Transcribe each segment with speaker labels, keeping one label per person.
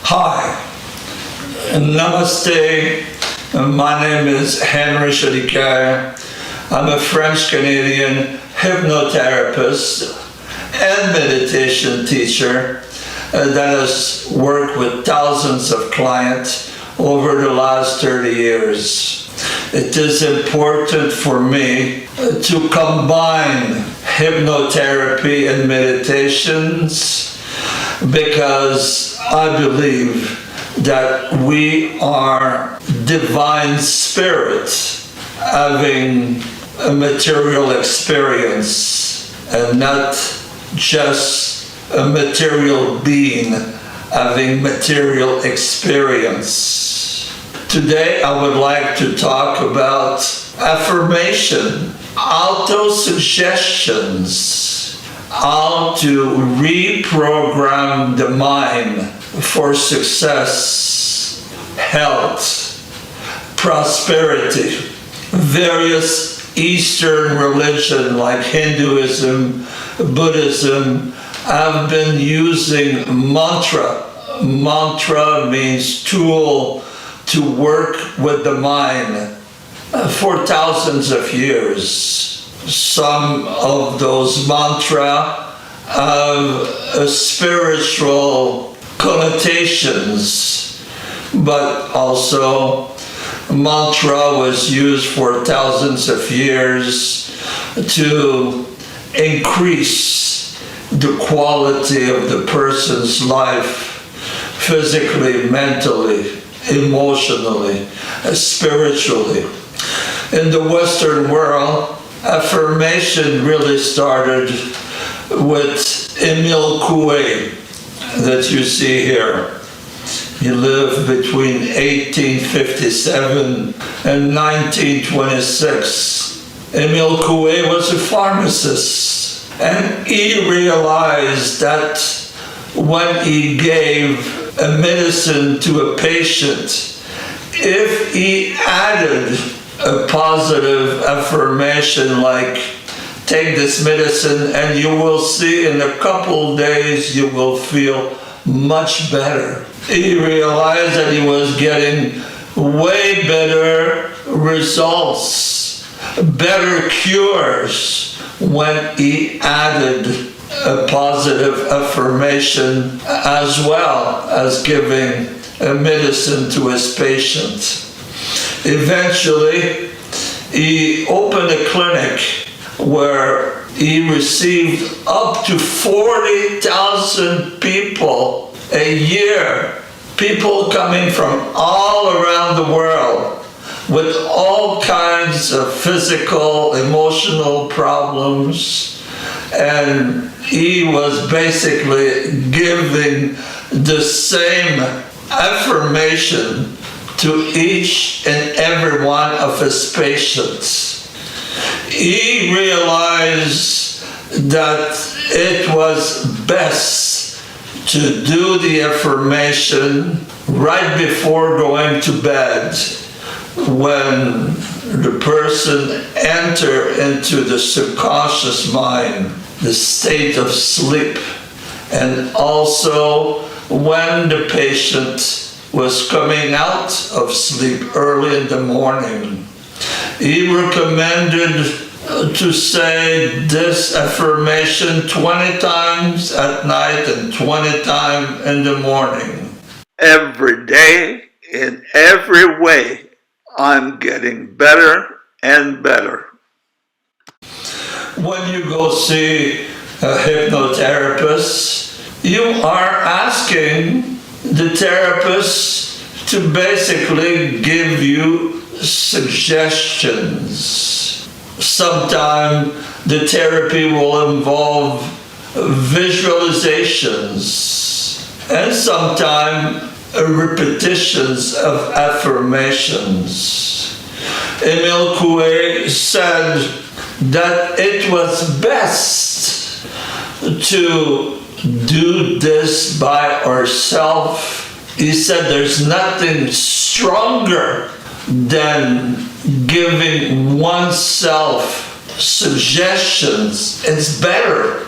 Speaker 1: Hi, Namaste. My name is Henry Chadikaya. I'm a French-Canadian hypnotherapist and meditation teacher that has worked with thousands of clients over the last 30 years. It is important for me to combine hypnotherapy and meditations because I believe that we are divine spirits having a material experience and not just a material being having material experience. Today I would like to talk about affirmation, auto-suggestions, how to reprogram the mind for success, health, prosperity. Various Eastern religions like Hinduism, Buddhism have been using mantra. Mantra means tool to work with the mind for thousands of years. Some of those mantras have spiritual connotations, but also mantra was used for thousands of years to increase the quality of the person's life, physically, mentally, emotionally, spiritually. In the Western world, affirmation really started with Emile Coué that you see here. He lived between 1857 and 1926. Emile Coué was a pharmacist, and he realized that when he gave a medicine to a patient, if he added a positive affirmation like, take this medicine and you will see in a couple days you will feel much better. He realized that he was getting way better results, better cures when he added a positive affirmation as well as giving a medicine to his patient. Eventually, he opened a clinic where he received up to 40,000 people a year, people coming from all around the world with all kinds of physical, emotional problems, and he was basically giving the same affirmation to each and every one of his patients. He realized that it was best to do the affirmation right before going to bed, when the person enters into the subconscious mind, the state of sleep, and also when the patient was coming out of sleep early in the morning. He recommended to say this affirmation 20 times at night and 20 times in the morning. Every day, in every way, I'm getting better and better. When you go see a hypnotherapist, you are asking the therapist to basically give you suggestions. Sometimes the therapy will involve visualizations and sometimes repetitions of affirmations. Emile Coué said that it was best to do this by ourselves. He said there's nothing stronger than giving oneself suggestions. It's better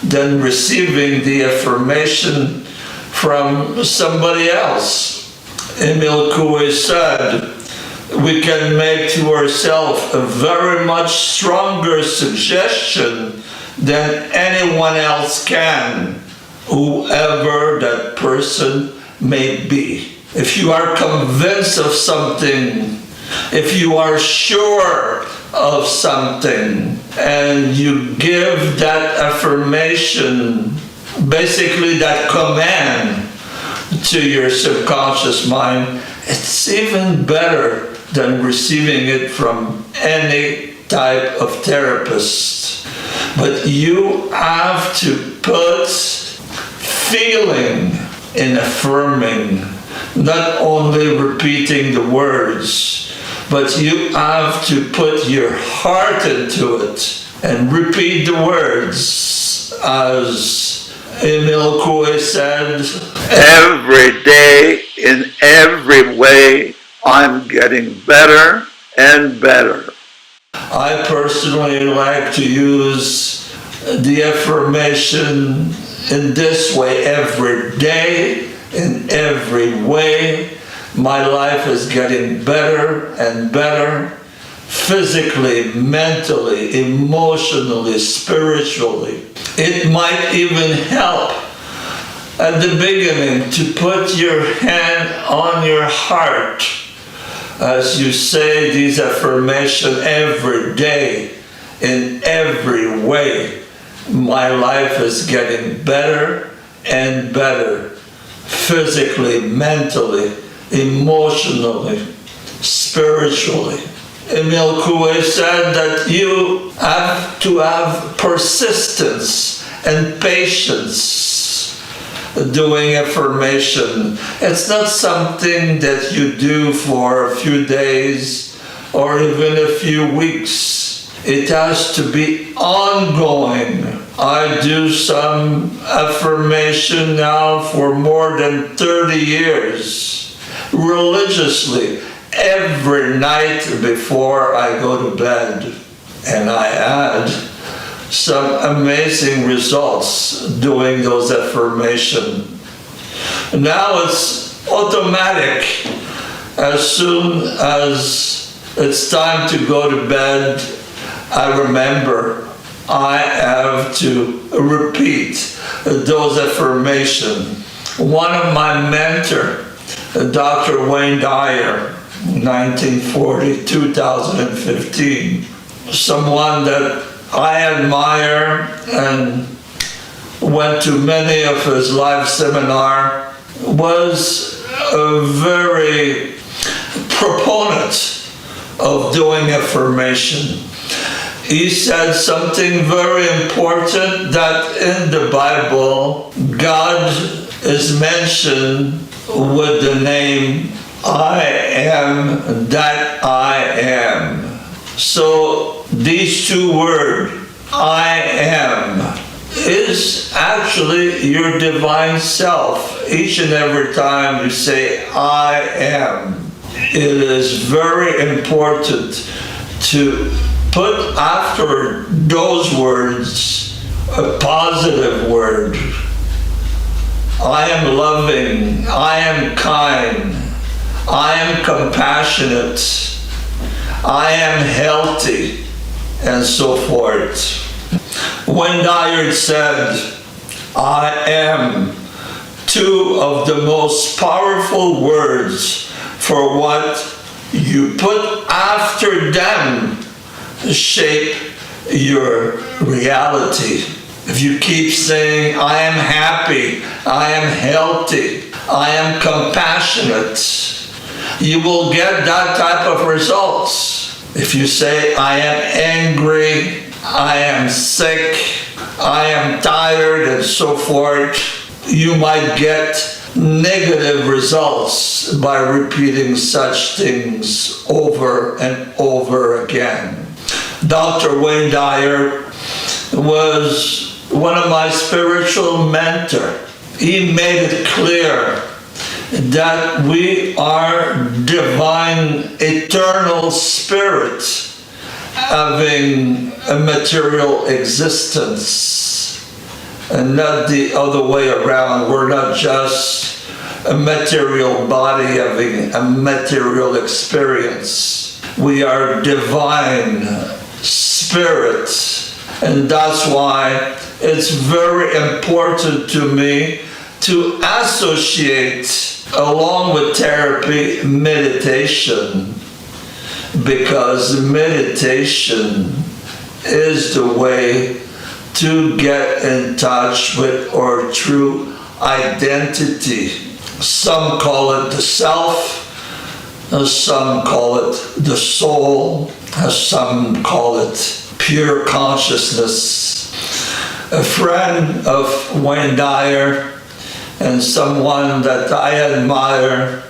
Speaker 1: than receiving the affirmation from somebody else. Emile Coué said, we can make to ourselves a very much stronger suggestion than anyone else can, whoever that person may be. If you are convinced of something, if you are sure of something, and you give that affirmation, basically that command to your subconscious mind, it's even better than receiving it from any type of therapist. But you have to put feeling in affirming, not only repeating the words, but you have to put your heart into it and repeat the words, as Emile Coué said, every day, in every way, I'm getting better and better. I personally like to use the affirmation in this way: every day, in every way, my life is getting better and better, physically, mentally, emotionally, spiritually. It might even help at the beginning to put your hand on your heart as you say these affirmations every day, in every way. My life is getting better and better, physically, mentally, emotionally, spiritually. Emile Coué said that you have to have persistence and patience doing affirmation. It's not something that you do for a few days or even a few weeks. It has to be ongoing. I do some affirmation now for more than 30 years, religiously, every night before I go to bed. And I had some amazing results doing those affirmations. Now it's automatic. As soon as it's time to go to bed, I remember I have to repeat those affirmations. One of my mentors, Dr. Wayne Dyer, 1940, 2015, someone that I admire and went to many of his live seminars, was a very proponent of doing affirmation. He said something very important, that in the Bible, God is mentioned with the name I am that I am. So these two words, I am, is actually your divine self. Each and every time you say I am, it is very important to put after those words a positive word. I am loving, I am kind, I am compassionate, I am healthy, and so forth. When Dyer said, I am, two of the most powerful words for what you put after them shape your reality. If you keep saying, I am happy, I am healthy, I am compassionate, you will get that type of results. If you say, I am angry, I am sick, I am tired, and so forth, you might get negative results by repeating such things over and over again. Dr. Wayne Dyer was one of my spiritual mentors. He made it clear that we are divine, eternal spirits having a material existence. and not the other way around. We're not just a material body having a material experience. We are divine spirits, and that's why it's very important to me to associate, along with therapy, meditation, because meditation is the way to get in touch with our true identity. Some call it the self, some call it the soul, some call it pure consciousness. A friend of Wayne Dyer and someone that I admire,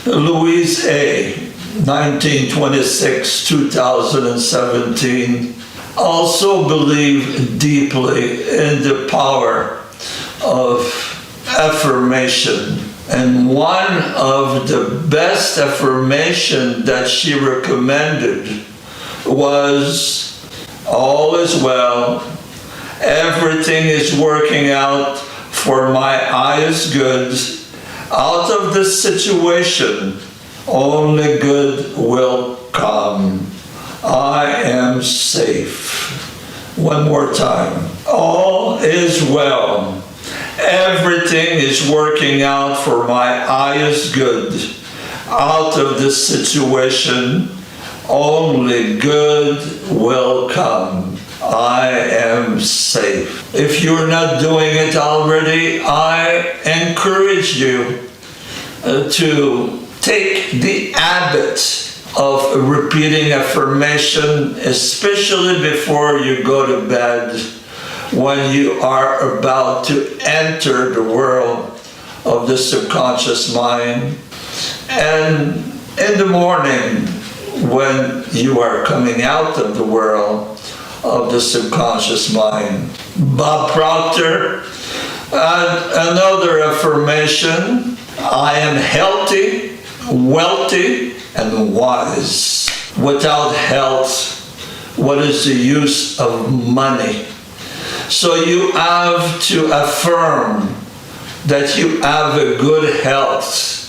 Speaker 1: Louise A., 1926-2017, also believed deeply in the power of affirmation. And one of the best affirmation that she recommended was, all is well, everything is working out for my highest good. Out of this situation, only good will come. I am safe. One more time. All is well. Everything is working out for my highest good. Out of this situation, only good will come. I am safe. If you're not doing it already, I encourage you to take the habit of repeating affirmation, especially before you go to bed, when you are about to enter the world of the subconscious mind, and in the morning when you are coming out of the world of the subconscious mind. Bob Proctor had another affirmation: I am healthy, wealthy, and wise. Without health, what is the use of money? So you have to affirm that you have a good health.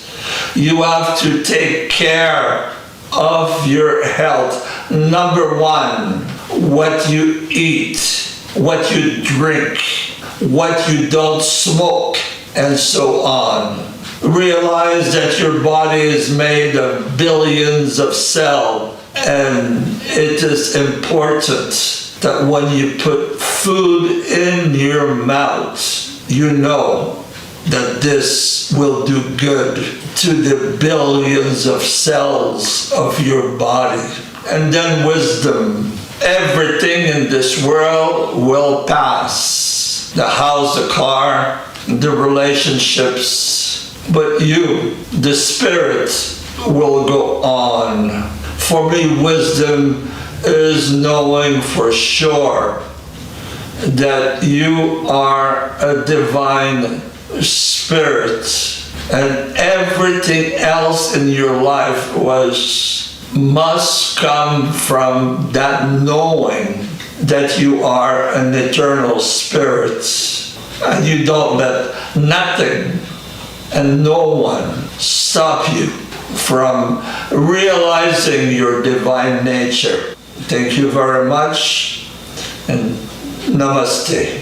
Speaker 1: You have to take care of your health. Number one, what you eat, what you drink, what you don't smoke, and so on. Realize that your body is made of billions of cells, and it is important that when you put food in your mouth, you know that this will do good to the billions of cells of your body. And then wisdom. Everything in this world will pass. The house, the car, the relationships. But you, the spirit, will go on. For me, wisdom is knowing for sure that you are a divine spirit, and everything else in your life must come from that knowing that you are an eternal spirit, and you don't let nothing and no one stop you from realizing your divine nature. Thank you very much, and namaste.